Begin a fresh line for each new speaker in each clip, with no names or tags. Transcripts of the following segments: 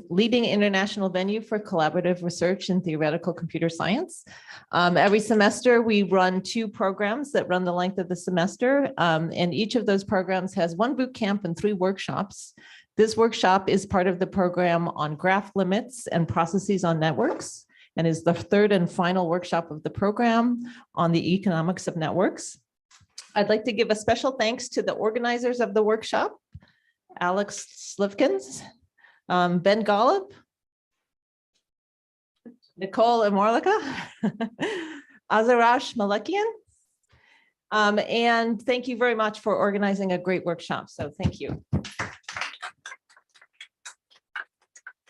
leading international venue for collaborative research in theoretical computer science. Every semester, we run 2 programs that run the length of the semester, and each of those programs has 1 boot camp and 3 workshops. This workshop is part of the program on graph limits and processes on networks, and is the 3rd and final workshop of the program on the economics of networks. I'd like to give a special thanks to the organizers of the workshop, Alex Slivkins, Ben Golub, Nicole Amorlica, Azarash Malekian, and thank you very much for organizing a great workshop. So thank you.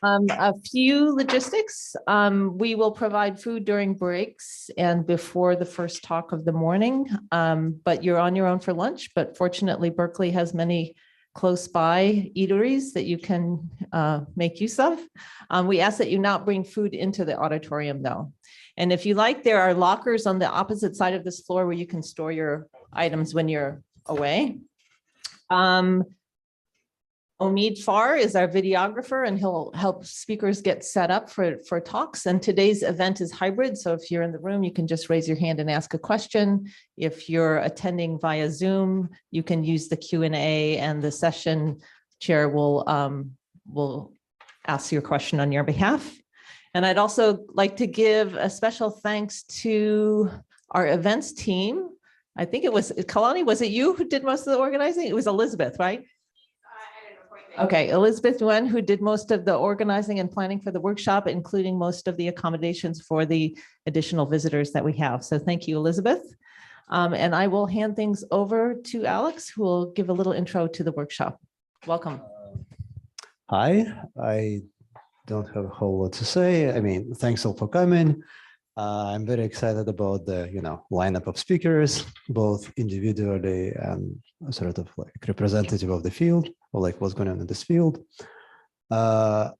A few logistics. We will provide food during breaks and before the first talk of the morning, but you're on your own for lunch. But fortunately, Berkeley has many close by eateries that you can make use of. We ask that you not bring food into the auditorium though. And if you like, there are lockers on the opposite side of this floor where you can store your items when you're away. Omid Farr is our videographer, and he'll help speakers get set up for talks. And today's event is hybrid. So if you're in the room, you can just raise your hand and ask a question. If you're attending via Zoom, you can use the Q&A, and the session chair will ask your question on your behalf. And I'd also like to give a special thanks to our events team. I think it was, Kalani, was it you who did most of the organizing? It was Elizabeth, right? Okay, Elizabeth Nguyen, who did most of the organizing and planning for the workshop, including most of the accommodations for the additional visitors that we have. So thank you, Elizabeth. And I will hand things over to Alex, who will give a little intro to the workshop. Welcome.
Hi, I don't have a whole lot to say. I mean, thanks all for coming. I'm very excited about the lineup of speakers, both individually and sort of like representative of the field, or like what's going on in this field. The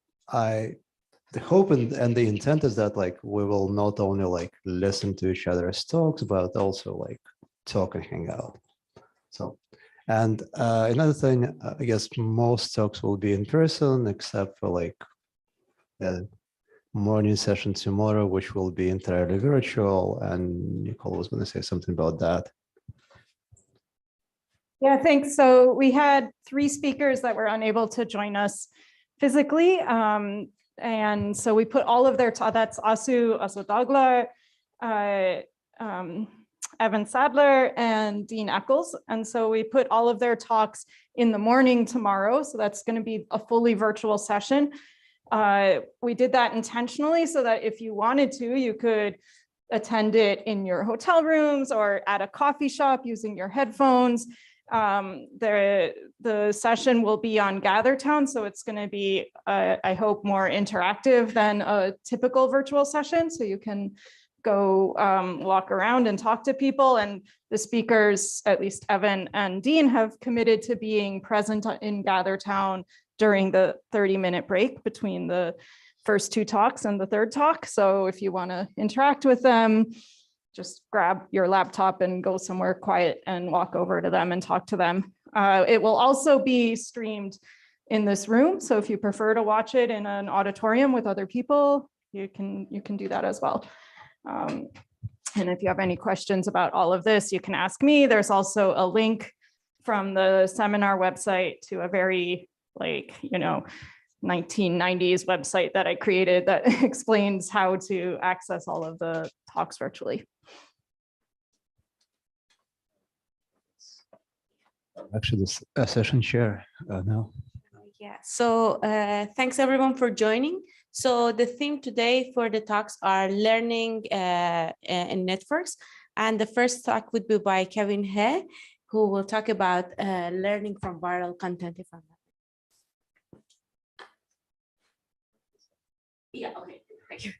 hope and the intent is that like we will not only like listen to each other's talks, but also like talk and hang out. So, and another thing, I guess most talks will be in person, except for like morning session tomorrow, which will be entirely virtual. And Nicole was going to say something about that.
Yeah, thanks. So we had 3 speakers that were unable to join us physically. And so we put all of their talks, that's Asu Daglar, Evan Sadler, and Dean Eccles. And so we put all of their talks in the morning tomorrow. So that's going to be a fully virtual session. We did that intentionally so that if you wanted to, you could attend it in your hotel rooms or at a coffee shop using your headphones. The session will be on GatherTown, so it's going to be, I hope, more interactive than a typical virtual session. So you can go walk around and talk to people. And the speakers, at least Evan and Dean, have committed to being present in GatherTown during the 30-minute break between the first 2 talks and the 3rd talk. So if you want to interact with them, just grab your laptop and go somewhere quiet and walk over to them and talk to them. It will also be streamed in this room. So if you prefer to watch it in an auditorium with other people, you can do that as well. And if you have any questions about all of this, you can ask me. There's also a link from the seminar website to a very 1990s website that I created that explains how to access all of the talks virtually.
Actually, this session chair now.
Yeah, so thanks everyone for joining. So the theme today for the talks are learning in networks. And the first talk would be by Kevin He, who will talk about learning from viral content. If I'm not. Yeah, okay, thank you.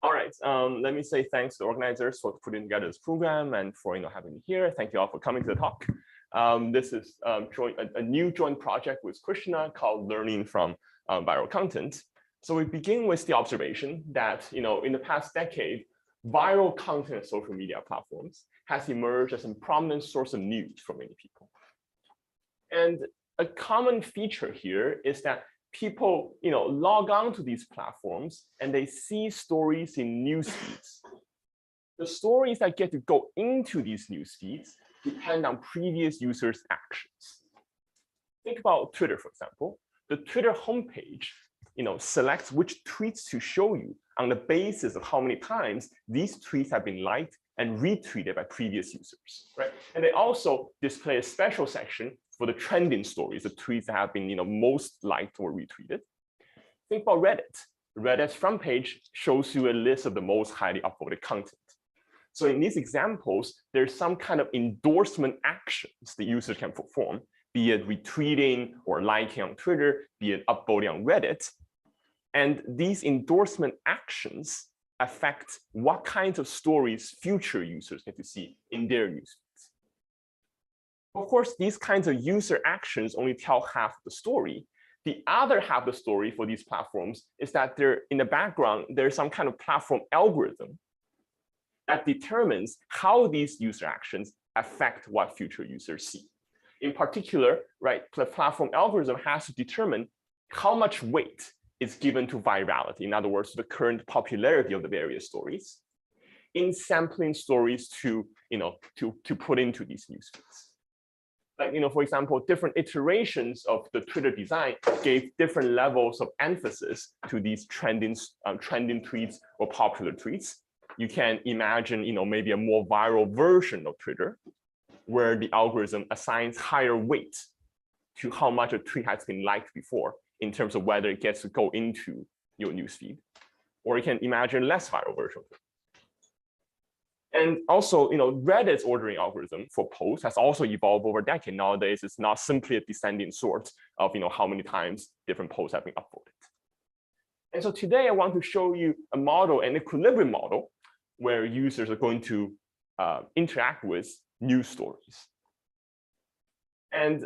All right, let me say thanks to the organizers for putting together this program and for having me here. Thank you all for coming to the talk. This is a new joint project with Krishna called Learning from Viral Content. So we begin with the observation that, in the past decade, viral content on social media platforms has emerged as a prominent source of news for many people. And a common feature here is that people, log on to these platforms and they see stories in news feeds. The stories that get to go into these news feeds depend on previous users' actions. Think about Twitter, for example. The Twitter homepage, selects which tweets to show you on the basis of how many times these tweets have been liked and retweeted by previous users, right? And they also display a special section for the trending stories, the tweets that have been, most liked or retweeted. Think about Reddit. Reddit's front page shows you a list of the most highly upvoted content. So in these examples, there's some kind of endorsement actions the users can perform, be it retweeting or liking on Twitter, be it upvoting on Reddit. And these endorsement actions affect what kinds of stories future users get to see in their news feeds. Of course, these kinds of user actions only tell half the story. The other half of the story for these platforms is that in the background, there's some kind of platform algorithm that determines how these user actions affect what future users see. In particular, right, the platform algorithm has to determine how much weight is given to virality, in other words, the current popularity of the various stories, in sampling stories to put into these news feeds. Like, for example, different iterations of the Twitter design gave different levels of emphasis to these trending tweets or popular tweets. You can imagine, maybe a more viral version of Twitter, where the algorithm assigns higher weight to how much a tweet has been liked before in terms of whether it gets to go into your newsfeed. Or you can imagine less viral version. And also, Reddit's ordering algorithm for posts has also evolved over a decade. Nowadays, it's not simply a descending sort of how many times different posts have been upvoted. And so today I want to show you a model, an equilibrium model, where users are going to interact with news stories. And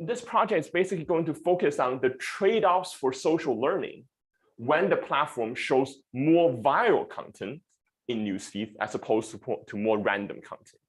this project is basically going to focus on the trade-offs for social learning when the platform shows more viral content in newsfeed as opposed to more random content.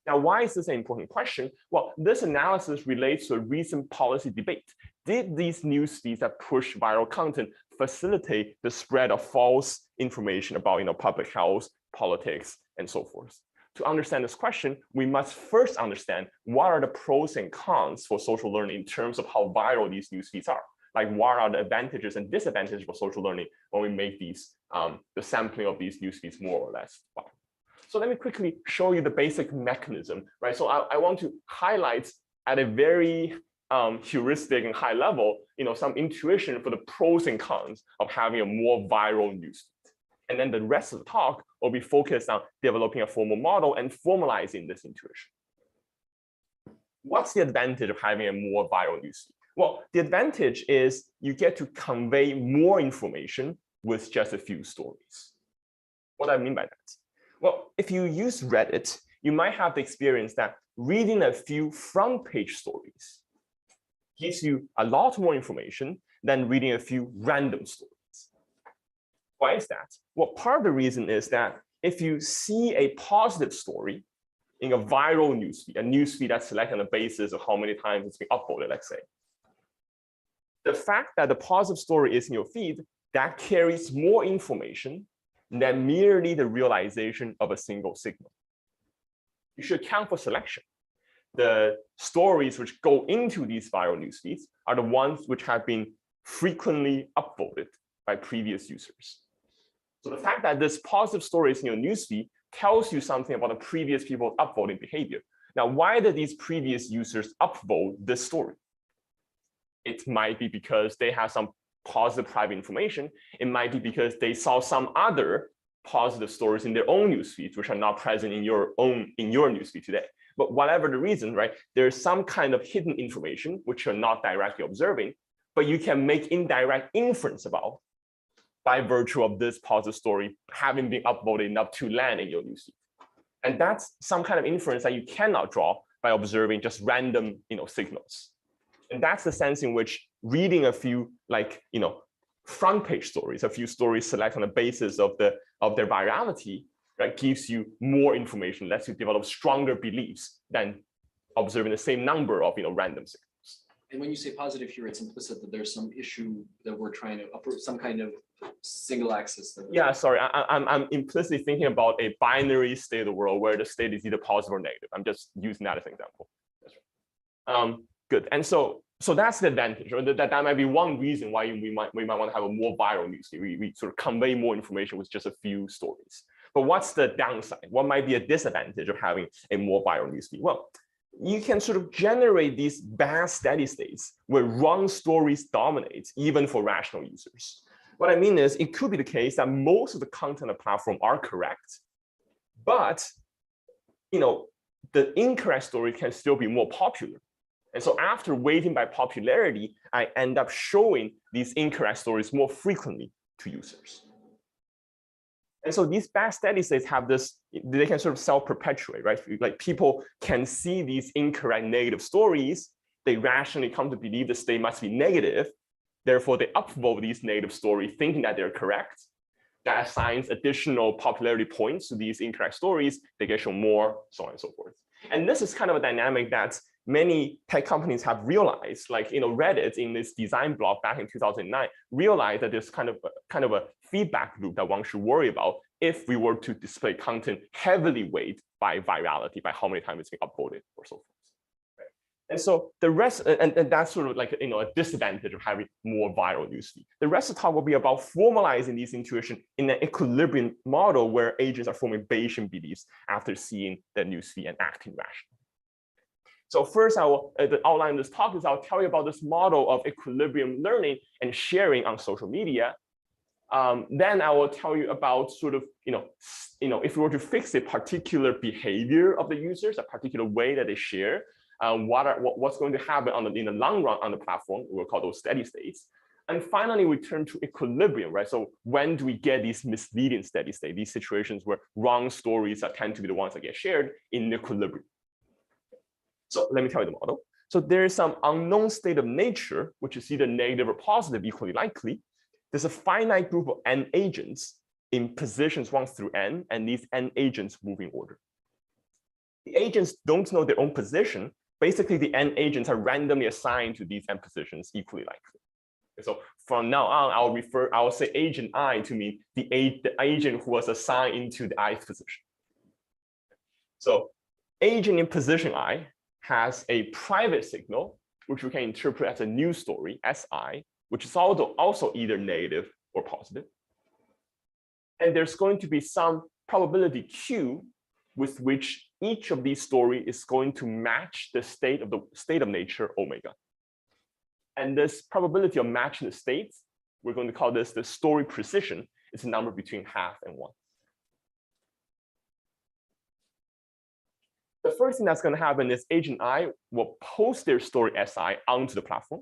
Now, why is this an important question? Well, this analysis relates to a recent policy debate. Did these news feeds that push viral content facilitate the spread of false information about public health, politics, and so forth? To understand this question, we must first understand what are the pros and cons for social learning in terms of how viral these news feeds are. Like, what are the advantages and disadvantages for social learning when we make these the sampling of these news feeds more or less viral. So let me quickly show you the basic mechanism, right? So I want to highlight at a very heuristic and high level, some intuition for the pros and cons of having a more viral news feed. And then the rest of the talk will be focused on developing a formal model and formalizing this intuition. What's the advantage of having a more viral news feed? Well, the advantage is you get to convey more information with just a few stories. What do I mean by that? Well, if you use Reddit, you might have the experience that reading a few front page stories gives you a lot more information than reading a few random stories. Why is that? Well, part of the reason is that if you see a positive story in a viral newsfeed, a newsfeed that's selected on the basis of how many times it's been upvoted, let's say, the fact that the positive story is in your feed, that carries more information than merely the realization of a single signal. You should account for selection. The stories which go into these viral news feeds are the ones which have been frequently upvoted by previous users. So the fact that this positive story is in your newsfeed tells you something about the previous people's upvoting behavior. Now, why did these previous users upvote this story? It might be because they have some positive private information. It might be because they saw some other positive stories in their own newsfeeds, which are not present in your newsfeed today. But whatever the reason, right, there's some kind of hidden information which you're not directly observing, but you can make indirect inference about by virtue of this positive story having been upvoted enough to land in your newsfeed. And that's some kind of inference that you cannot draw by observing just random signals. And that's the sense in which reading a few front page stories, a few stories select on the basis of their virality, that gives you more information, lets you develop stronger beliefs than observing the same number of random signals.
And when you say positive here, it's implicit that there's some issue that we're trying to approve, some kind of single axis.
Yeah, sorry, I'm implicitly thinking about a binary state of the world where the state is either positive or negative. I'm just using that as an example. That's right. Good, and so that's the advantage, or that might be one reason why we might want to have a more viral newsfeed. We sort of convey more information with just a few stories. But what's the downside? What might be a disadvantage of having a more viral newsfeed? Well, you can sort of generate these bad steady states where wrong stories dominate, even for rational users. What I mean is, it could be the case that most of the content on the platform are correct, but the incorrect story can still be more popular. And so after weighting by popularity, I end up showing these incorrect stories more frequently to users. And so these bad steady states have this, they can sort of self-perpetuate, right? Like people can see these incorrect negative stories, they rationally come to believe the state must be negative. Therefore, they upvote these negative stories thinking that they're correct. That assigns additional popularity points to these incorrect stories. They get shown more, so on and so forth. And this is kind of a dynamic that many tech companies have realized, like Reddit in this design blog back in 2009, realized that there's kind of a feedback loop that one should worry about if we were to display content heavily weighted by virality, by how many times it's been upvoted or so forth. Right? And so the rest, and that's sort of like a disadvantage of having more viral newsfeed. The rest of the talk will be about formalizing these intuitions in an equilibrium model where agents are forming Bayesian beliefs after seeing the newsfeed and acting rationally. So first, I will outline this talk is I'll tell you about this model of equilibrium learning and sharing on social media. Then I will tell you about sort of, if we were to fix a particular behavior of the users, a particular way that they share, what's going to happen in the long run on the platform. We'll call those steady states. And finally, we turn to equilibrium, right? So when do we get these misleading steady state, these situations where wrong stories tend to be the ones that get shared in equilibrium? So let me tell you the model. So there is some unknown state of nature, which is either negative or positive, equally likely. There's a finite group of n agents in positions 1 through n, and these n agents move in order. The agents don't know their own position. Basically, the n agents are randomly assigned to these n positions equally likely. So from now on, I'll say agent I to mean the agent who was assigned into the ith position. So agent in position I has a private signal, which we can interpret as a news story, Si, which is also either negative or positive. And there's going to be some probability Q with which each of these stories is going to match the state of nature omega. And this probability of matching the states, we're going to call this the story precision. It's a number between 0.5 and 1. The first thing that's going to happen is agent I will post their story Si onto the platform.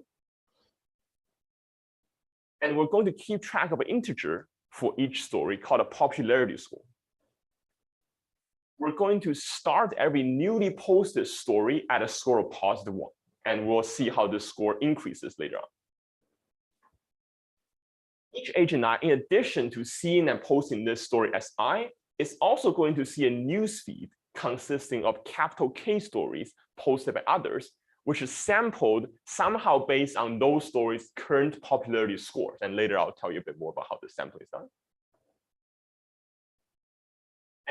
And we're going to keep track of an integer for each story called a popularity score. We're going to start every newly posted story at a score of +1. And we'll see how this score increases later on. Each agent I, in addition to seeing and posting this story Si, is also going to see a newsfeed consisting of capital K stories posted by others, which is sampled somehow based on those stories' current popularity scores. And later I'll tell you a bit more about how the sampling is done.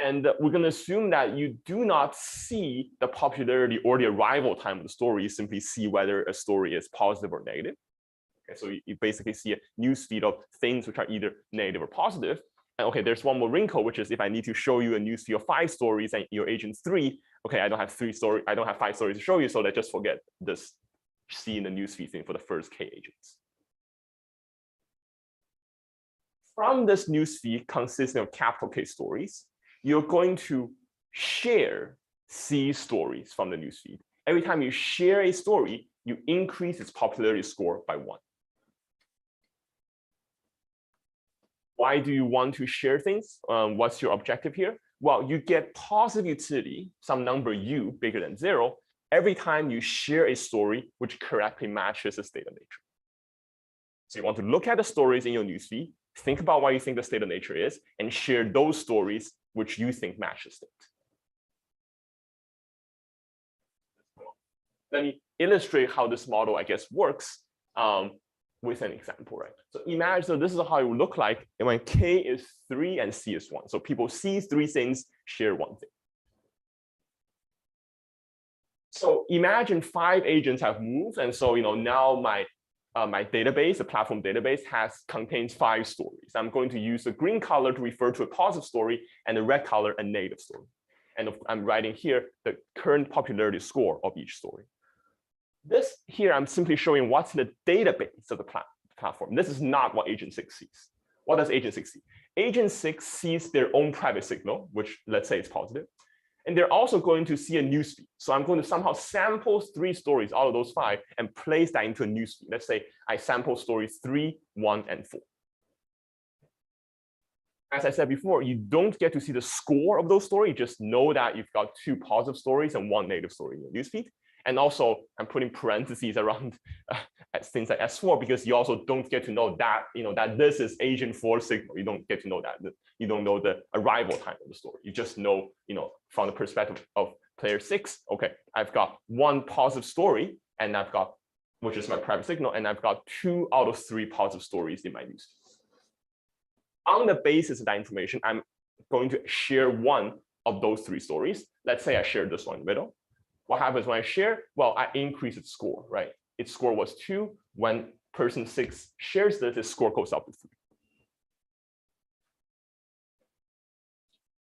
And we're going to assume that you do not see the popularity or the arrival time of the story. You simply see whether a story is positive or negative. Okay, so you basically see a newsfeed of things which are either negative or positive. And okay, there's one more wrinkle, which is if I need to show you a newsfeed of 5 stories and your agent's 3, okay, I don't have 5 stories to show you, so let's just forget this seeing the newsfeed thing for the first K agents. From this newsfeed consisting of capital K stories, you're going to share C stories from the newsfeed. Every time you share a story, you increase its popularity score by 1. Why do you want to share things? What's your objective here? Well, you get positive utility, some number U bigger than 0, every time you share a story which correctly matches the state of nature. So you want to look at the stories in your newsfeed, think about what you think the state of nature is, and share those stories which you think match the state. Let me illustrate how this model, I guess, works with an example, right? So imagine, so this is how it would look like when K is 3 and C is 1. So people see 3 things, share 1 thing. So imagine 5 agents have moved, and so now my database, the platform database, contains 5 stories. I'm going to use the green color to refer to a positive story, and the red color a negative story. And I'm writing here the current popularity score of each story. This here, I'm simply showing what's in the database of the platform. This is not what agent 6 sees. What does agent 6 see? Agent 6 sees their own private signal, which let's say is positive. And they're also going to see a newsfeed. So I'm going to somehow sample 3 stories out of those 5 and place that into a newsfeed. Let's say I sample stories 3, 1, and 4. As I said before, you don't get to see the score of those stories. Just know that you've got 2 positive stories and 1 negative story in your newsfeed. And also, I'm putting parentheses around things like S4 because you also don't get to know that that this is agent 4 signal. You don't get to know that. You don't know the arrival time of the story. You just know from the perspective of player 6. Okay, I've got 1 positive story, and which is my private signal, and I've got 2 out of 3 positive stories in my newsfeed. On the basis of that information, I'm going to share 1 of those 3 stories. Let's say I share this one in the middle. What happens when I share? Well, I increase its score, right? Its score was 2. When person 6 shares this, its score goes up to 3.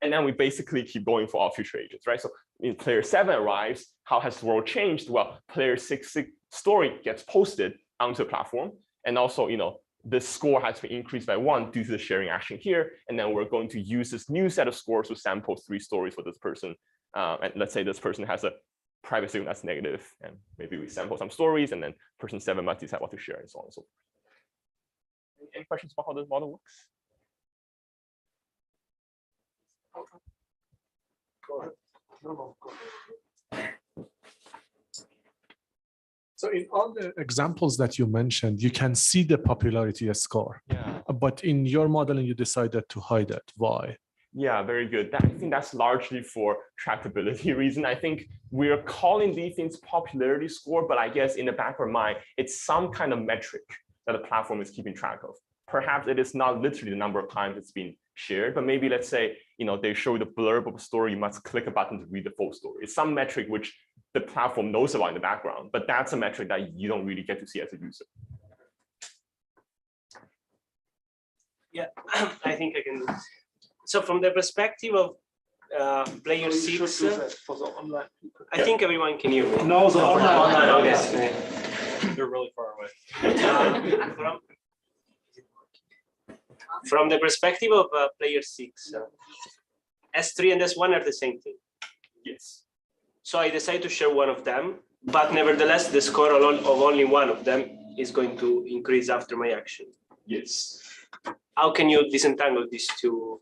And then we basically keep going for all future agents, right? So in player 7 arrives, how has the world changed? Well, player 6 story gets posted onto the platform. And also, the score has been increased by 1 due to the sharing action here. And then we're going to use this new set of scores to sample 3 stories for this person. And let's say this person has a private signal that's negative, and maybe we sample some stories, and then person 7 must decide what to share, and so on and so forth. Any questions about how this model works?
Go ahead. So in all the examples that you mentioned, you can see the popularity score.
Yeah.
But in your modeling, you decided to hide it. Why?
Yeah, very good. I think that's largely for tractability reason. I think we're calling these things popularity score, but I guess in the back of our mind, it's some kind of metric that the platform is keeping track of. Perhaps it is not literally the number of times it's been shared, but maybe let's say, they show the blurb of a story, you must click a button to read the full story. It's some metric which the platform knows about in the background, but that's a metric that you don't really get to see as a user.
Yeah, I think I can do. So from the perspective of player 6, I think everyone can hear me.
No, the online.
Okay.
They're really far away.
From the perspective of player 6, S3 and S1 are the same thing.
Yes.
So I decide to share one of them, but nevertheless, the score of only one of them is going to increase after my action.
Yes.
How can you disentangle these 2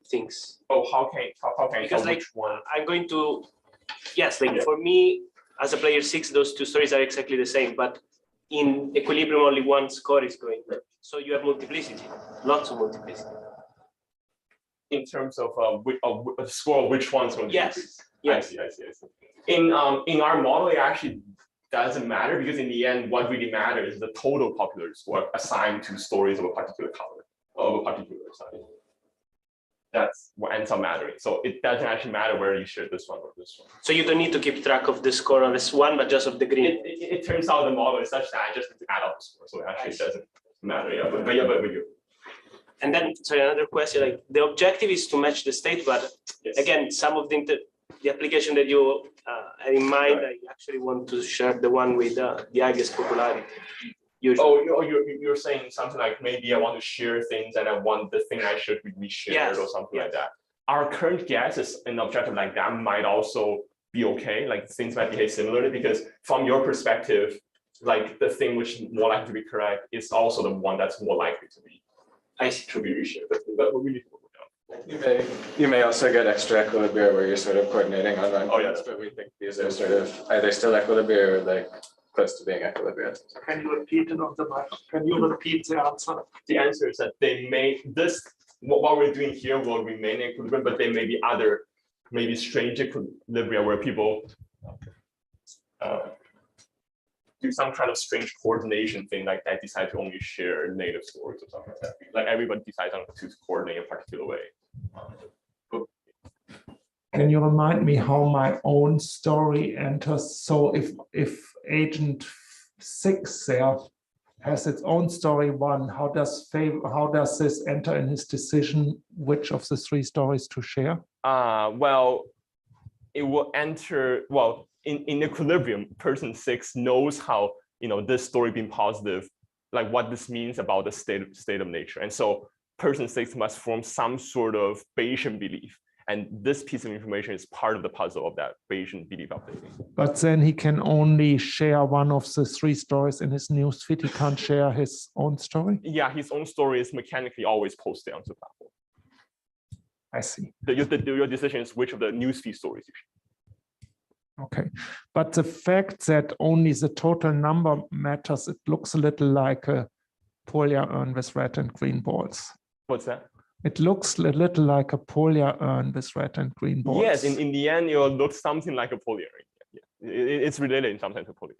things?
Oh, how can
Because
which one?
I'm going to, yes, for me as a player 6, those 2 stories are exactly the same, but in equilibrium only 1 score is going. So you have multiplicity, lots of multiplicity.
In terms of a score of which one's going to increase.
Yes.
I see. In our model, it actually doesn't matter because in the end, what really matters is the total popularity score assigned to stories of a particular color, of a particular size. That's what ends up mattering. So it doesn't actually matter whether you share this one or this one.
So you don't need to keep track of the score of S1, but just of the green.
It turns out the model is such that I just need to add up the score. So it actually doesn't matter. Yeah, but you.
And then, sorry, another question, the objective is to match the state, but
Yes.
again, some of the application that you had in mind,
Right.
I actually want to share the one with the highest popularity. Usually.
Oh, you're saying something like maybe I want to share things and I want the thing I should be shared or something like that. Our current guess is an objective like that might also be okay. Like things might behave similarly because from your perspective, like the thing which is more likely to be correct is also the one that's more likely to be reshared. But we need to work it out.
You may also get extra equilibria where you're sort of coordinating on
Oh, yeah.
but we think these are sort of either still equilibria or
close to being equilibrium.
Can you repeat it on the mic? Can you repeat the answer?
The answer is that they may what we're doing here will remain equilibrium, but there may be other, maybe strange equilibria where people do some kind of strange coordination thing, like that, decide to only share native stories or something like that. Like everybody decides to coordinate in a particular way.
Can you remind me how my own story enters? So if agent 6 there has its own story 1, how does this enter in his decision which of the 3 stories to share?
Well, it will enter, well, in equilibrium, person 6 knows how, this story being positive, like what this means about the state of nature. And so person 6 must form some sort of Bayesian belief. And this piece of information is part of the puzzle of that Bayesian belief updating.
But then he can only share one of the 3 stories in his newsfeed. He can't share his own story?
Yeah, his own story is mechanically always posted onto the platform.
I see.
Your decision is which of the newsfeed stories you share.
Okay, but the fact that only the total number matters, it looks a little like a Polya urn with red and green balls.
What's that?
It looks a little like a Polya urn with red and green balls.
Yes, in the end, it will look something like a Polya urn. Yeah. It's related in some sense to Polya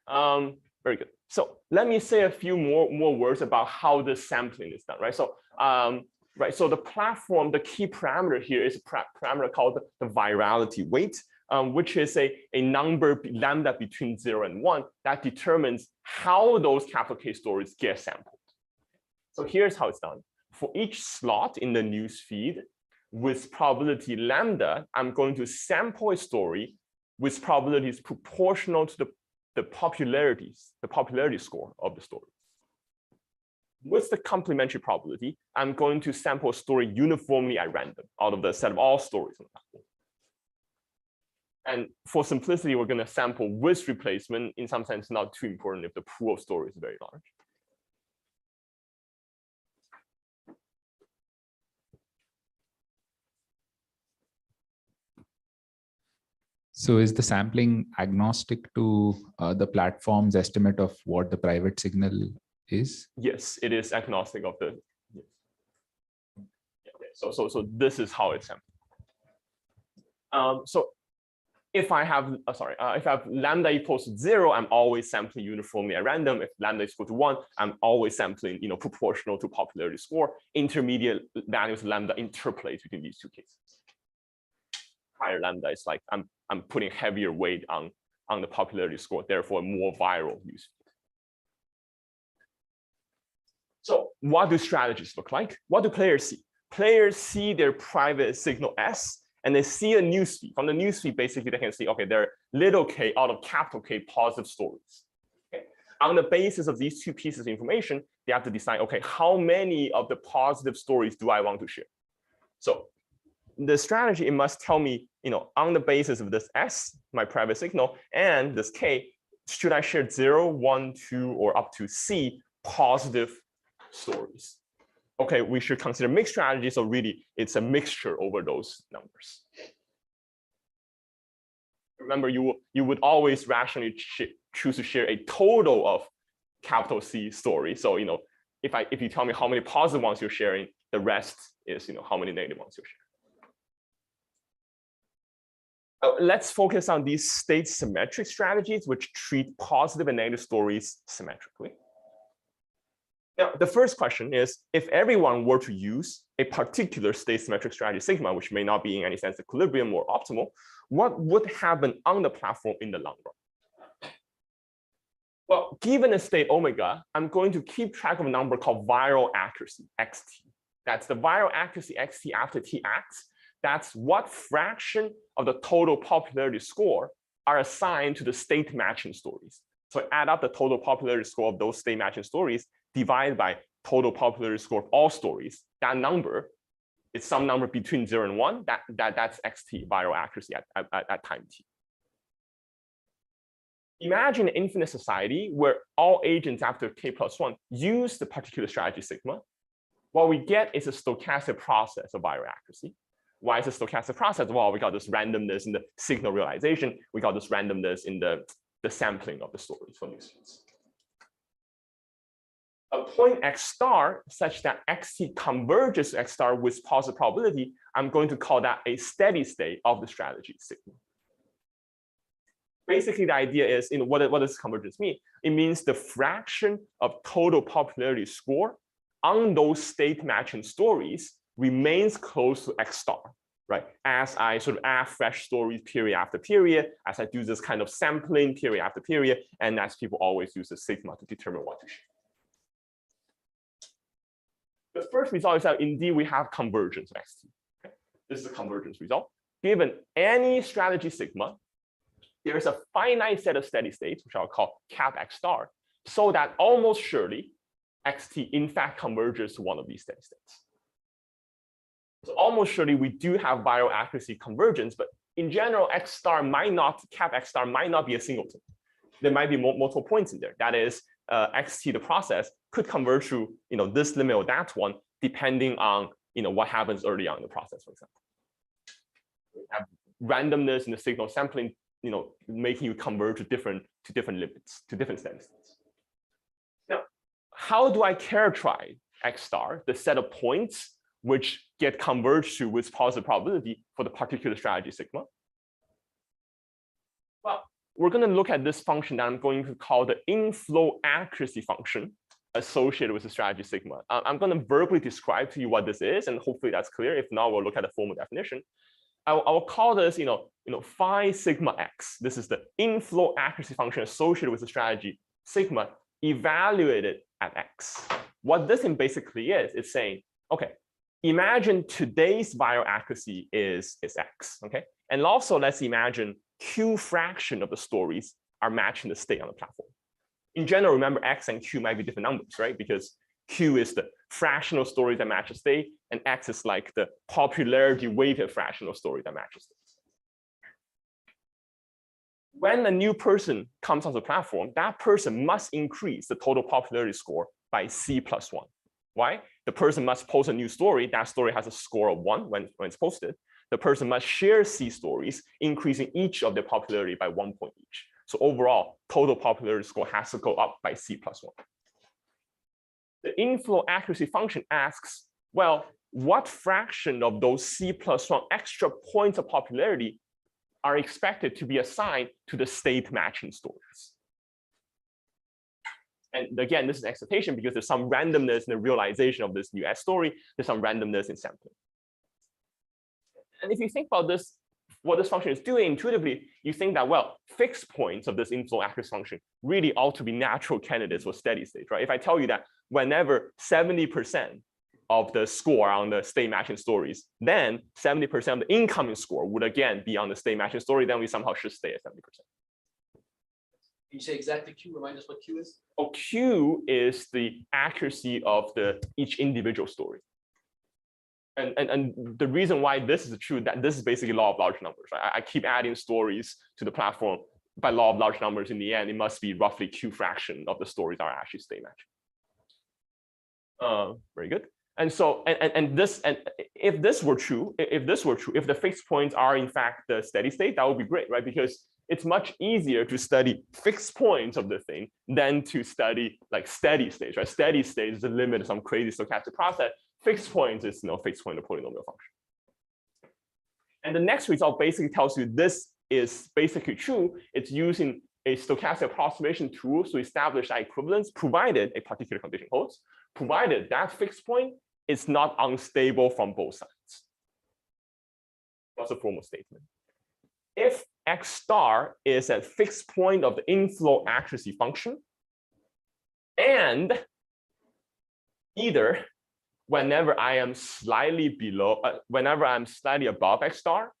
urn. Very good. So let me say a few more words about how the sampling is done, right? So so the platform, the key parameter here is a parameter called the virality weight, which is a number lambda between 0 and 1 that determines how those capital K stories get sampled. So here's how it's done. For each slot in the news feed with probability lambda, I'm going to sample a story with probabilities proportional to the popularity score of the story. With the complementary probability, I'm going to sample a story uniformly at random out of the set of all stories on the platform. And for simplicity, we're going to sample with replacement, in some sense, not too important if the pool of stories is very large.
So is the sampling agnostic to the platform's estimate of what the private signal is?
Yes, it is agnostic of the. Yes. Yeah, so this is how it's sampled. So if I have if I have lambda equals 0, I'm always sampling uniformly at random. If lambda is equal to 1, I'm always sampling proportional to popularity score. Intermediate values of lambda interpolate between these two cases. Higher lambda is like I'm putting heavier weight on the popularity score, therefore more viral use. So what do strategies look like? What do players see? Players see their private signal S, and they see a newsfeed. From the newsfeed, basically they can see, okay, there are little k out of capital K positive stories. Okay. On the basis of these two pieces of information, they have to decide, okay, how many of the positive stories do I want to share? So the strategy, it must tell me, on the basis of this S, my private signal, and this K, should I share 0, 1, 2, or up to C positive stories? Okay, we should consider mixed strategy. So really, it's a mixture over those numbers. Remember, you would always rationally choose to share a total of capital C stories. So if you tell me how many positive ones you're sharing, the rest is how many negative ones you're sharing. Let's focus on these state symmetric strategies, which treat positive and negative stories symmetrically. Now, the first question is, if everyone were to use a particular state symmetric strategy sigma, which may not be in any sense equilibrium or optimal, what would happen on the platform in the long run? Well, given a state omega, I'm going to keep track of a number called viral accuracy, xt. That's the viral accuracy xt after t acts. That's what fraction of the total popularity score are assigned to the state matching stories. So add up the total popularity score of those state matching stories, divided by total popularity score of all stories. That number is some number between 0 and 1. That's xt, viral accuracy at time t. Imagine an infinite society where all agents after k+1 use the particular strategy sigma. What we get is a stochastic process of viral accuracy. Why is a stochastic process? Well, we got this randomness in the signal realization. We got this randomness in the the sampling of the stories for newsfeeds. A point x star such that xt converges to x star with positive probability, I'm going to call that a steady state of the strategy sigma. Basically, the idea is, what does convergence mean? It means the fraction of total popularity score on those state matching stories remains close to x star, right? As I sort of add fresh stories period after period, as I do this kind of sampling period after period, and as people always use the sigma to determine what to share. The first result is that indeed we have convergence of xt. Okay? This is a convergence result. Given any strategy sigma, there is a finite set of steady states, which I'll call cap x star, so that almost surely xt in fact converges to one of these steady states. So almost surely we do have viral accuracy convergence, but in general, cap x star might not be a singleton. There might be multiple points in there. That is, xt, the process, could converge to this limit or that one, depending on what happens early on in the process, for example. We have randomness in the signal sampling, making you converge to different limits, to different steady states. Now, how do I characterize x star, the set of points which get converged to with positive probability for the particular strategy sigma? Well, we're going to look at this function that I'm going to call the inflow accuracy function associated with the strategy sigma. I'm going to verbally describe to you what this is, and hopefully that's clear. If not, we'll look at the formal definition. I will call this, phi sigma x. This is the inflow accuracy function associated with the strategy sigma evaluated at x. What this basically is, it's saying, okay, imagine today's viral accuracy is x, okay? And also let's imagine q fraction of the stories are matching the state on the platform. In general, remember x and q might be different numbers, right? Because q is the fractional story that matches state, and x is like the popularity weighted fractional story that matches state. When a new person comes onto the platform, that person must increase the total popularity score by c plus 1. Why? The person must post a new story. That story has a score of 1 when it's posted. The person must share C stories, increasing each of their popularity by 1 point each. So overall, total popularity score has to go up by C plus 1. The inflow accuracy function asks, well, what fraction of those C plus 1 extra points of popularity are expected to be assigned to the state matching stories? And again, this is an expectation because there's some randomness in the realization of this new S story. There's some randomness in sampling. And if you think about this, what this function is doing intuitively, you think that, well, fixed points of this inflow accuracy function really ought to be natural candidates for steady state, right? If I tell you that whenever 70% of the score on the state matching stories, then 70% of the incoming score would again be on the state matching story, then we somehow should stay at 70%.
Can you say exactly Q? Remind us what Q is?
Oh, Q is the accuracy of each individual story. And the reason why this is true, that this is basically law of large numbers, right? I keep adding stories to the platform by law of large numbers. In the end, it must be roughly Q fraction of the stories are actually state matching. Very good. And so, if this were true, if the fixed points are in fact the steady state, that would be great, right? Because it's much easier to study fixed points of the thing than to study like steady states, right? Steady state is the limit of some crazy stochastic process. Fixed points is fixed point of polynomial function. And the next result basically tells you this is basically true. It's using a stochastic approximation tool to establish that equivalence, provided a particular condition holds, provided that fixed point is not unstable from both sides. What's the formal statement? If x star is a fixed point of the inflow accuracy function, and either whenever I am slightly below, whenever I'm slightly above x star,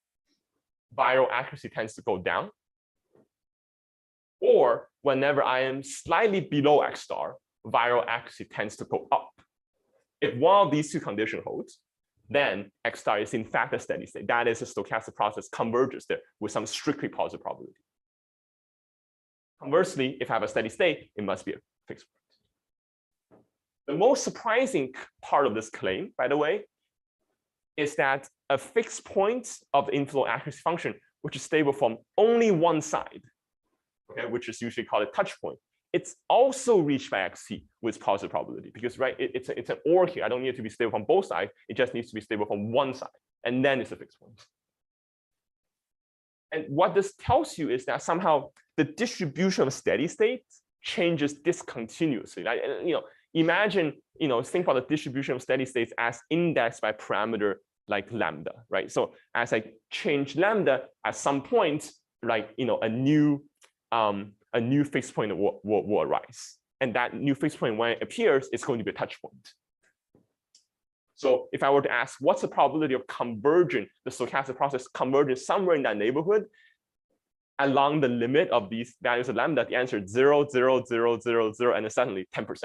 viral accuracy tends to go down, or whenever I am slightly below x star, viral accuracy tends to go up. If one of these two conditions holds, then x star is in fact a steady state. That is, a stochastic process converges there with some strictly positive probability. Conversely, if I have a steady state, it must be a fixed point. The most surprising part of this claim, by the way, is that a fixed point of the inflow accuracy function, which is stable from only one side, okay, which is usually called a touch point, it's also reached by xt with positive probability because, right, it's an OR here. I don't need it to be stable from both sides. It just needs to be stable from one side, and then it's a fixed point. And what this tells you is that somehow the distribution of steady states changes discontinuously. Like, imagine, think about the distribution of steady states as indexed by parameter like lambda, right? So as I change lambda, at some point, like, a new fixed point will arise. And that new fixed point, when it appears, it's going to be a touch point. So if I were to ask, what's the probability of converging, the stochastic process converging somewhere in that neighborhood along the limit of these values of lambda, the answer is 0, 0, 0, 0, 0, and then suddenly 10%.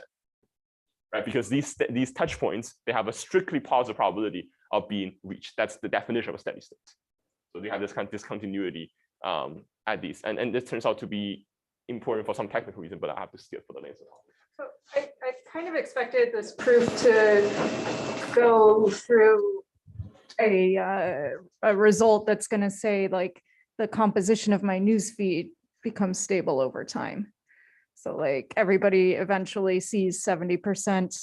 Right? Because these touch points, they have a strictly positive probability of being reached. That's the definition of a steady state. So they have this kind of discontinuity at these. And this turns out to be important for some technical reason, but I have to skip for the later topic.
So I kind of expected this proof to go through a result that's going to say like the composition of my newsfeed becomes stable over time. So like everybody eventually sees 70%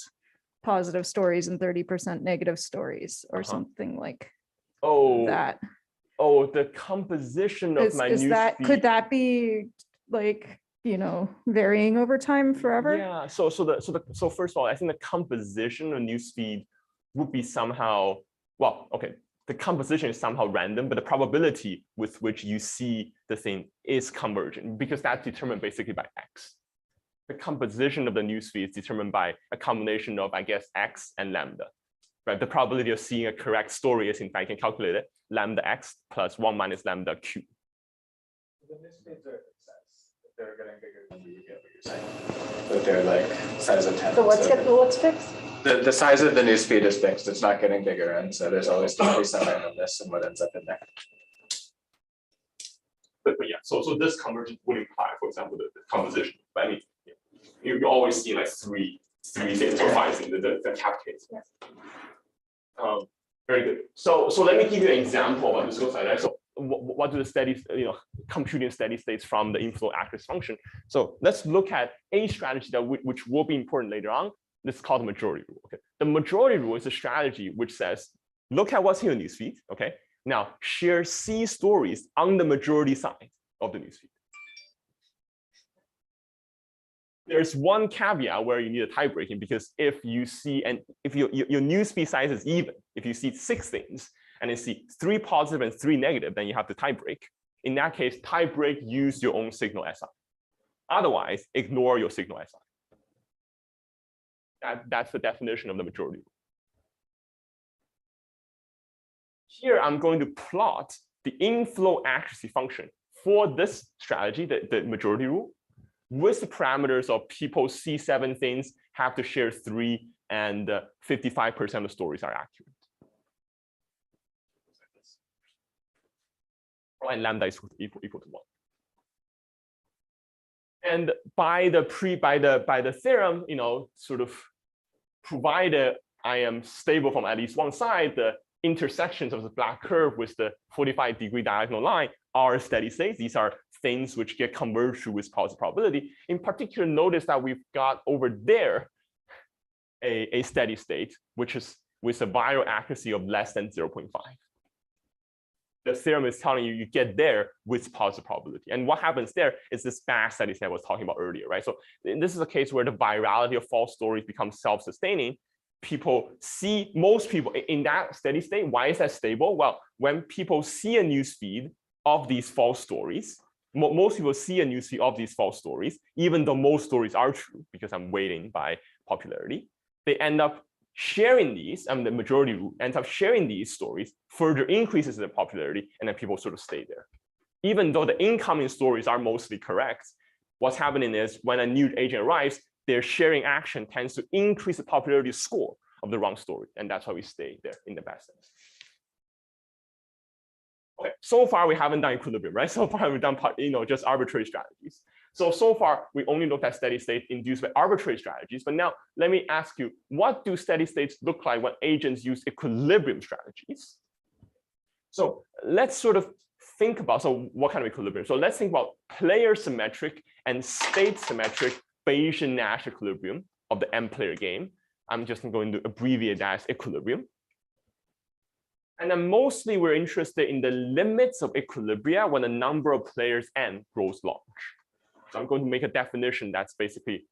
positive stories and 30% negative stories or something like that.
Oh, the composition of my newsfeed.
Could that be like, varying over time forever?
Yeah. So first of all, I think the composition of newsfeed would be somehow, well, okay, the composition is somehow random, but the probability with which you see the thing is convergent because that's determined basically by X. The composition of the newsfeed is determined by a combination of, I guess, X and lambda. Right? The probability of seeing a correct story is, in fact, I can calculate it, lambda X plus 1 minus lambda Q.
The newsfeeds are they're getting bigger than you get what you're saying. But they're like size of 10.
So what's fixed?
The size of the newsfeed is fixed. It's not getting bigger. And so there's always going to be some randomness in what ends up in there.
But yeah, so this convergence would imply, for example, the composition. But I mean, you always see like three things or 5 things in the cap case.
Yes.
Very good. So let me give you an example of this goes like that. So what do the computing steady states from the inflow accuracy function? So let's look at a strategy that which will be important later on. This is called the majority rule. Okay, the majority rule is a strategy which says, look at what's here in newsfeed. Okay, now share C stories on the majority side of the newsfeed. There's one caveat where you need a tie breaking because if you see if your newsfeed size is even, if you see 6 things and you see 3 positive and 3 negative, then you have to tie break. In that case, tie break, use your own signal SI. Otherwise, ignore your signal SI. That's the definition of the majority rule. Here, I'm going to plot the inflow accuracy function for this strategy, the majority rule, with the parameters of people see 7 things, have to share 3, and 55% of the stories are accurate. And lambda is equal to 1. And by the theorem, sort of provided I am stable from at least one side, the intersections of the black curve with the 45-degree diagonal line are steady states. These are things which get converged with positive probability. In particular, notice that we've got over there a steady state, which is with a viral accuracy of less than 0.5. The theorem is telling you you get there with positive probability. And what happens there is this back steady state I was talking about earlier, right? So this is a case where the virality of false stories becomes self-sustaining. Most people in that steady state, why is that stable? Well, when people see a news feed of these false stories, most people see a news feed of these false stories, even though most stories are true, because I'm weighting by popularity, they end up sharing these, and the majority rule ends up sharing these stories, further increases the popularity, and then people sort of stay there. Even though the incoming stories are mostly correct, what's happening is when a new agent arrives, their sharing action tends to increase the popularity score of the wrong story, and that's why we stay there in the best sense. Okay, so far we haven't done equilibrium, right? So far we've done just arbitrary strategies. So far we only looked at steady state induced by arbitrary strategies. But now let me ask you, what do steady states look like when agents use equilibrium strategies? So let's sort of think about, so what kind of equilibrium? So let's think about player symmetric and state symmetric Bayesian-Nash equilibrium of the n-player game. I'm just going to abbreviate that as equilibrium. And then mostly we're interested in the limits of equilibria when the number of players n grows large. So I'm going to make a definition that's basically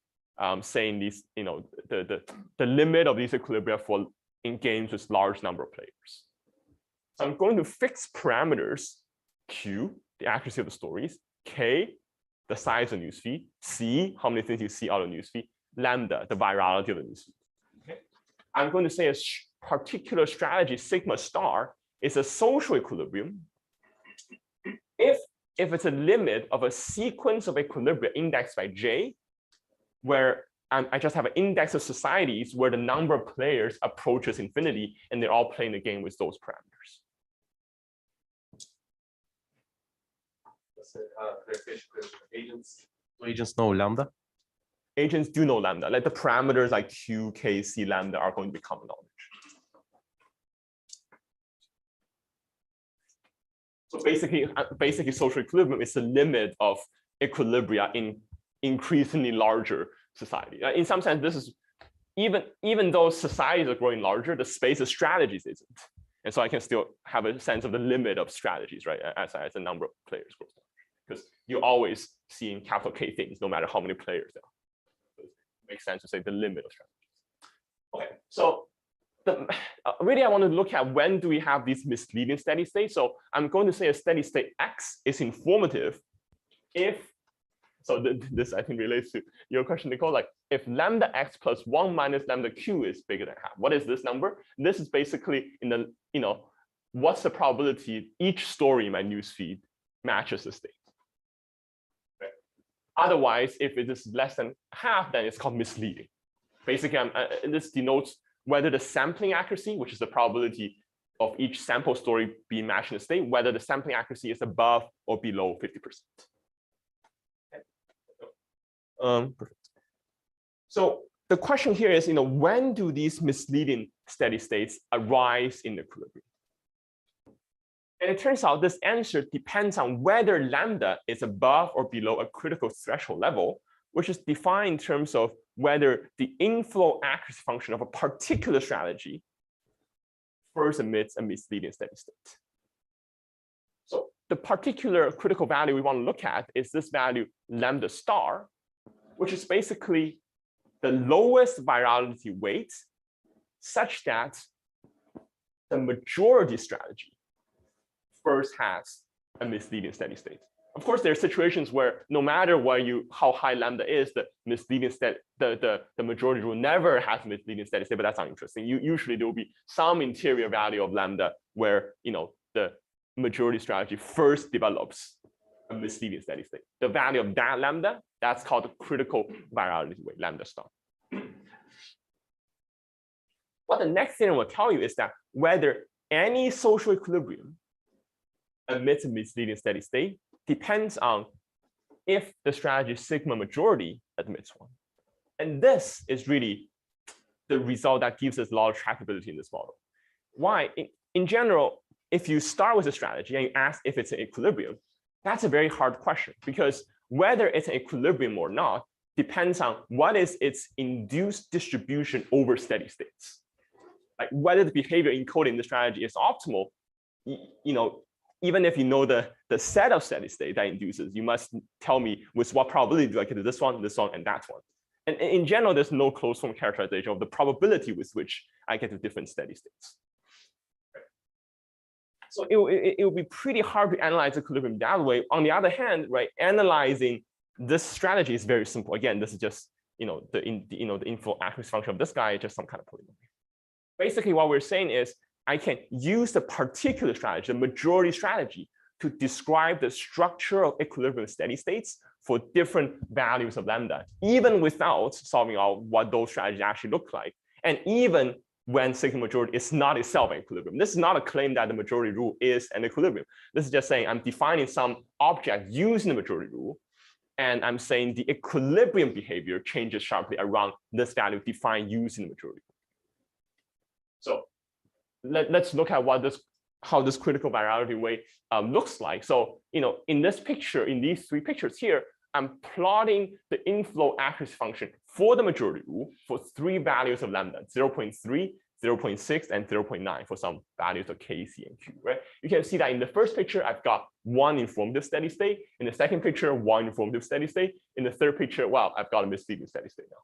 saying these, the limit of these equilibria for in games with large number of players. So I'm going to fix parameters Q, the accuracy of the stories, K, the size of the newsfeed, C, how many things you see out of the newsfeed, lambda, the virality of the newsfeed. Okay. I'm going to say a particular strategy, sigma star, is a social equilibrium if it's a limit of a sequence of equilibria indexed by J, where I just have an index of societies where the number of players approaches infinity and they're all playing the game with those parameters.
Agents know lambda?
Agents do know lambda, like the parameters like Q, K, C, lambda are going to be common knowledge. So basically social equilibrium is the limit of equilibria in increasingly larger society. In some sense, this is even though societies are growing larger, the space of strategies isn't. And so I can still have a sense of the limit of strategies, right? As the number of players grows larger. Because you're always seeing capital K things, no matter how many players there are. So it makes sense to say the limit of strategies. Okay, so really I want to look at when do we have these misleading steady states. So I'm going to say a steady state X is informative if, so this I think relates to your question, Nicole, like if lambda X plus 1 minus lambda Q is bigger than half. What is this number? This is basically in the, what's the probability each story in my newsfeed matches the state. Right? Otherwise, if it is less than half, then it's called misleading. Basically, this denotes whether the sampling accuracy, which is the probability of each sample story being matched in a state, whether the sampling accuracy is above or below 50%. Perfect. So the question here is, when do these misleading steady states arise in equilibrium? And it turns out this answer depends on whether lambda is above or below a critical threshold level, which is defined in terms of whether the inflow accuracy function of a particular strategy first emits a misleading steady state. So the particular critical value we want to look at is this value lambda star, which is basically the lowest virality weight such that the majority strategy first has a misleading steady state. Of course, there are situations where no matter how high lambda is, the misleading state, the majority rule never has misleading steady state, but that's not interesting. Usually there will be some interior value of lambda where the majority strategy first develops a misleading steady state. The value of that lambda, that's called the critical virality weight, lambda star. What the next thing will tell you is that whether any social equilibrium emits a misleading steady state depends on if the strategy sigma majority admits one. And this is really the result that gives us a lot of tractability in this model. Why? In general, if you start with a strategy and you ask if it's an equilibrium, that's a very hard question, because whether it's an equilibrium or not depends on what is its induced distribution over steady states. Like whether the behavior encoded in the strategy is optimal, even if you know the set of steady state that induces, you must tell me with what probability do I get to this one, and that one. And in general, there's no closed form characterization of the probability with which I get to different steady states. So it would be pretty hard to analyze equilibrium that way. On the other hand, right, analyzing this strategy is very simple. Again, this is just the inflow accuracy function of this guy, just some kind of polynomial. Basically, what we're saying is I can use the particular strategy, the majority strategy, to describe the structure of equilibrium steady states for different values of lambda, even without solving out what those strategies actually look like, and even when sigma majority is not itself an equilibrium. This is not a claim that the majority rule is an equilibrium. This is just saying I'm defining some object using the majority rule, and I'm saying the equilibrium behavior changes sharply around this value defined using the majority rule. So let's look at what this how this critical virality weight looks like. So, in this picture, in these three pictures here, I'm plotting the inflow accuracy function for the majority rule for three values of lambda, 0.3, 0.6, and 0.9 for some values of K, C, and Q, right? You can see that in the first picture, I've got one informative steady state. In the second picture, one informative steady state. In the third picture, well, I've got a misleading steady state now.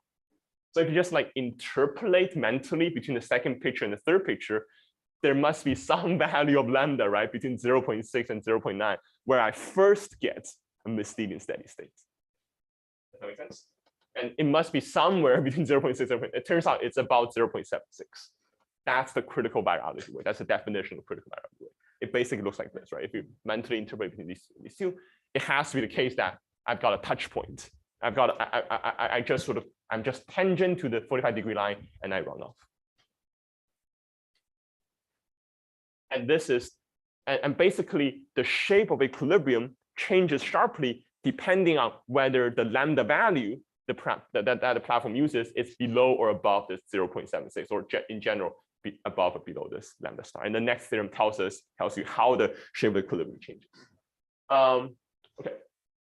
So if you just like interpolate mentally between the second picture and the third picture, there must be some value of lambda, right, between 0.6 and 0.9, where I first get a misleading steady state. Does that make sense? And it must be somewhere between 0.6 and 0.9. It turns out it's about 0.76. That's the critical virality weight. That's the definition of critical virality weight. It basically looks like this, right? If you mentally interpolate between these two, it has to be the case that I've got a touch point. I'm just tangent to the 45-degree line and I run off. And this is, and basically the shape of equilibrium changes sharply depending on whether the lambda value that the platform uses is below or above this 0.76, or in general, above or below this lambda star. And the next theorem tells you how the shape of equilibrium changes. Okay,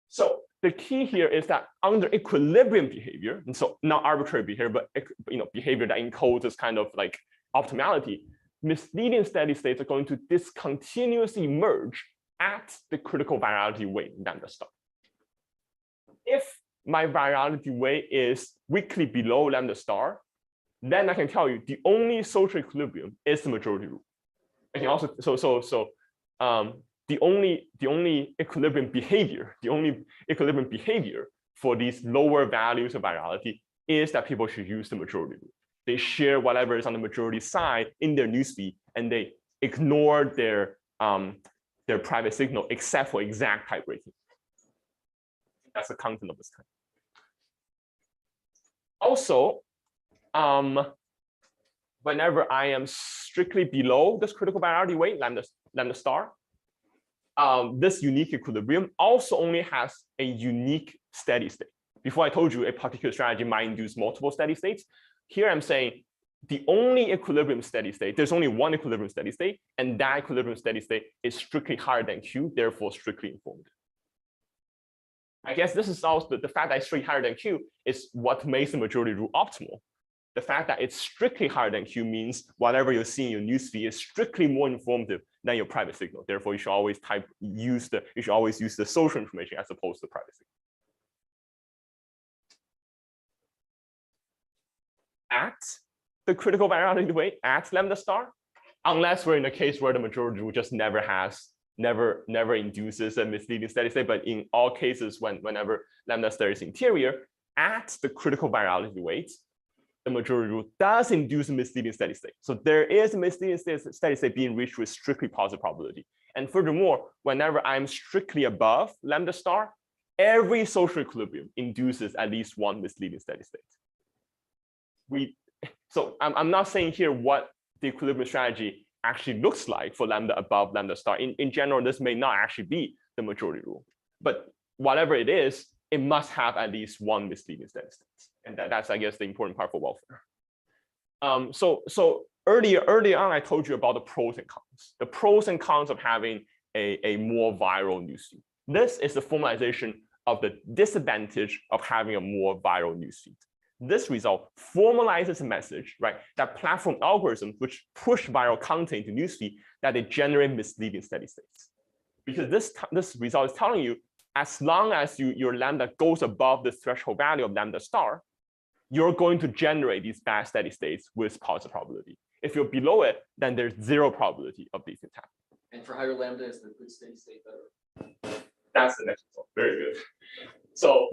so the key here is that under equilibrium behavior, and so not arbitrary behavior, but behavior that encodes this kind of like optimality, misleading steady states are going to discontinuously merge at the critical virality weight lambda star. If my virality weight is weakly below lambda star, then I can tell you the only social equilibrium is the majority rule. I can also the only equilibrium behavior for these lower values of virality is that people should use the majority rule. They share whatever is on the majority side in their newsfeed, and they ignore their private signal except for exact type breaking. That's the content of this kind. Also, whenever I am strictly below this critical virality weight, lambda star, this unique equilibrium also only has a unique steady state. Before I told you a particular strategy might induce multiple steady states. Here I'm saying the only equilibrium steady state, there's only one equilibrium steady state, and that equilibrium steady state is strictly higher than Q, therefore strictly informed. I guess this is also the fact that it's strictly higher than Q is what makes the majority rule optimal. The fact that it's strictly higher than Q means whatever you're seeing in your newsfeed is strictly more informative than your private signal. Therefore, you should always use the social information as opposed to the private signal. At the critical virality weight at lambda star, unless we're in a case where the majority rule just never induces a misleading steady state, but in all cases whenever lambda star is interior, at the critical virality weight, the majority rule does induce a misleading steady state. So there is a misleading steady state being reached with strictly positive probability. And furthermore, whenever I'm strictly above lambda star, every social equilibrium induces at least one misleading steady state. So I'm not saying here what the equilibrium strategy actually looks like for lambda above lambda star. In general, this may not actually be the majority rule, but whatever it is, it must have at least one misleading steady state. And that's, I guess, the important part for welfare. So earlier on, I told you about the pros and cons. The pros and cons of having a more viral newsfeed. This is the formalization of the disadvantage of having a more viral newsfeed. This result formalizes a message, right, that platform algorithms which push viral content into newsfeed, that they generate misleading steady states. Because this result is telling you, as long as your lambda goes above the threshold value of lambda star, you're going to generate these bad steady states with positive probability. If you're below it, then there's zero probability of these things happening.
And for higher lambda, is the good steady state better?
That's the next result. Very good. So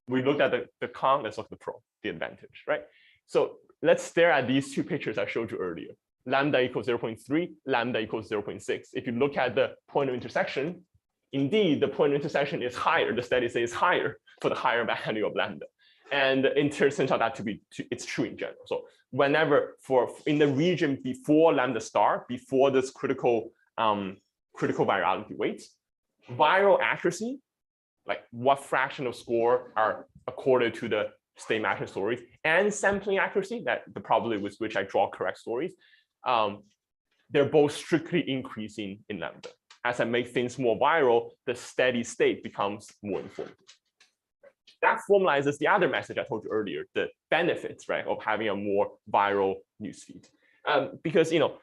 we looked at the con, let's look at the pro, the advantage, right? So let's stare at these two pictures I showed you earlier. Lambda equals 0.3, lambda equals 0.6. If you look at the point of intersection, indeed, the point of intersection is higher, the steady state is higher for the higher value of lambda. And it turns out that it's true in general. So whenever in the region before lambda star, before this critical virality weight, viral accuracy, like what fraction of score are accorded to the state matching stories, and sampling accuracy, that the probability with which I draw correct stories, they're both strictly increasing in lambda. As I make things more viral, the steady state becomes more informative. That formalizes the other message I told you earlier, the benefits, right, of having a more viral newsfeed. Because, you know,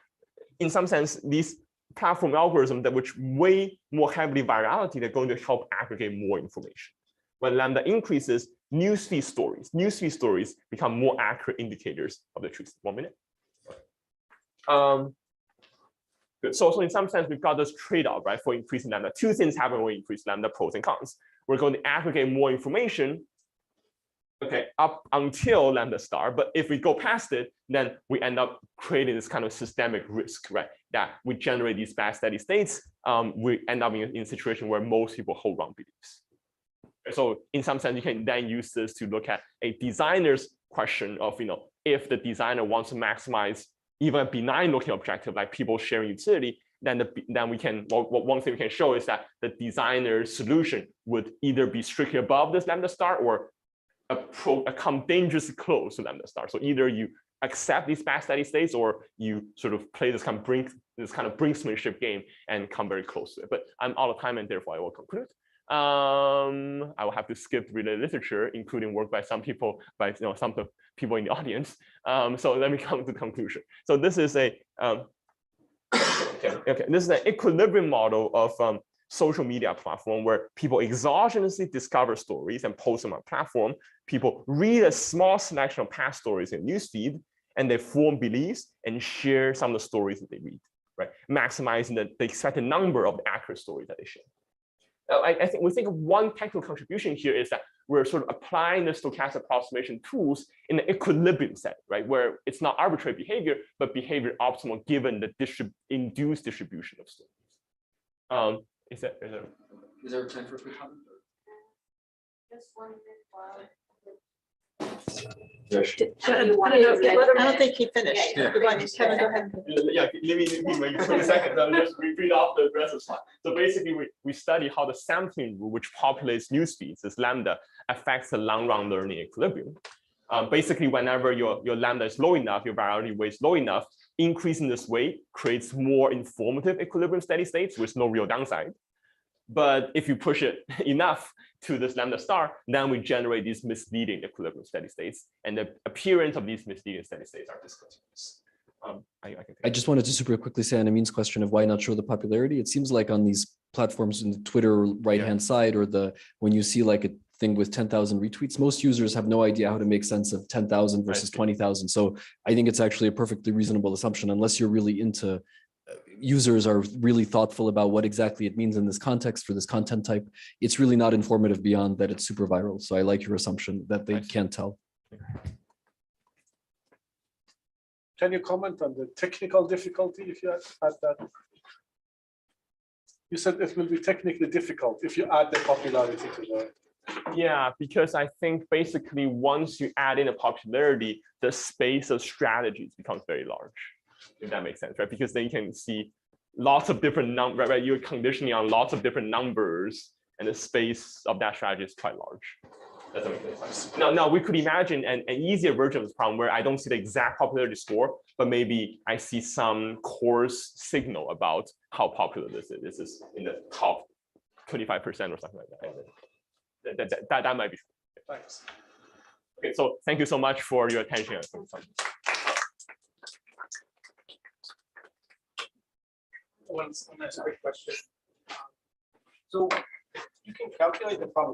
in some sense, these platform algorithms that which weigh more heavily virality, they're going to help aggregate more information. When lambda increases, newsfeed stories become more accurate indicators of the truth. 1 minute. Good. So in some sense, we've got this trade-off, right, for increasing lambda. Two things happen when we increase lambda, pros and cons. We're going to aggregate more information, okay, up until lambda star. But if we go past it, then we end up creating this kind of systemic risk, right? That we generate these bad steady states. We end up in a situation where most people hold wrong beliefs. So in some sense, you can then use this to look at a designer's question of, you know, if the designer wants to maximize even a benign looking objective like people sharing utility, then we can, one thing we can show is that the designer's solution would either be strictly above this lambda star or come dangerously close to lambda star. So either you accept these bad steady states or you sort of play this kind of brinksmanship game and come very close to it. But I'm out of time and therefore I will conclude. I will have to skip related literature, including work by some people, by some of the people in the audience. So let me come to the conclusion. So this is a this is an equilibrium model of social media platform where people exogenously discover stories and post them on platform. People read a small selection of past stories in newsfeed, and they form beliefs and share some of the stories that they read, right? Maximizing the expected number of accurate stories that they share. I think we think of one technical contribution here is that we're sort of applying the stochastic approximation tools in an equilibrium set, right? Where it's not arbitrary behavior, but behavior optimal given the induced distribution of stories. Is
there time for a quick comment?
Just 1 minute.
I don't think he finished.
Yeah.
Kevin, go ahead.
Yeah, let me wait 20 seconds. I'll just read off the rest of the slide. So basically, we study how the sampling rule, which populates news feeds, this lambda, affects the long-run learning equilibrium. Basically, whenever your lambda is low enough, your virality weight is low enough, increasing this weight creates more informative equilibrium steady states with no real downside. But if you push it enough to this lambda star, then we generate these misleading equilibrium steady states, and the appearance of these misleading steady states are discontinuous. I
just wanted to super quickly say on Amin's question of why not show the popularity. It seems like on these platforms in the Twitter right-hand side, or when you see like a thing with 10,000 retweets, most users have no idea how to make sense of 10,000 versus 20,000. So I think it's actually a perfectly reasonable assumption, unless you're really into users are really thoughtful about what exactly it means in this context for this content type. It's really not informative beyond that it's super viral. So I like your assumption that they can't tell.
Can you comment on the technical difficulty if you add that? You said it will be technically difficult if you add the popularity to the.
Yeah, because I think basically once you add in a popularity, the space of strategies becomes very large. If that makes sense, right? Because then you can see lots of different numbers, right? You're conditioning on lots of different numbers, and the space of that strategy is quite large. Does that make sense? Now we could imagine an easier version of this problem where I don't see the exact popularity score, but maybe I see some coarse signal about how popular this is. This is in the top 25% or something like that. That might be.
Thanks.
Okay, so thank you so much for your attention.
One last quick question. So you can calculate the probability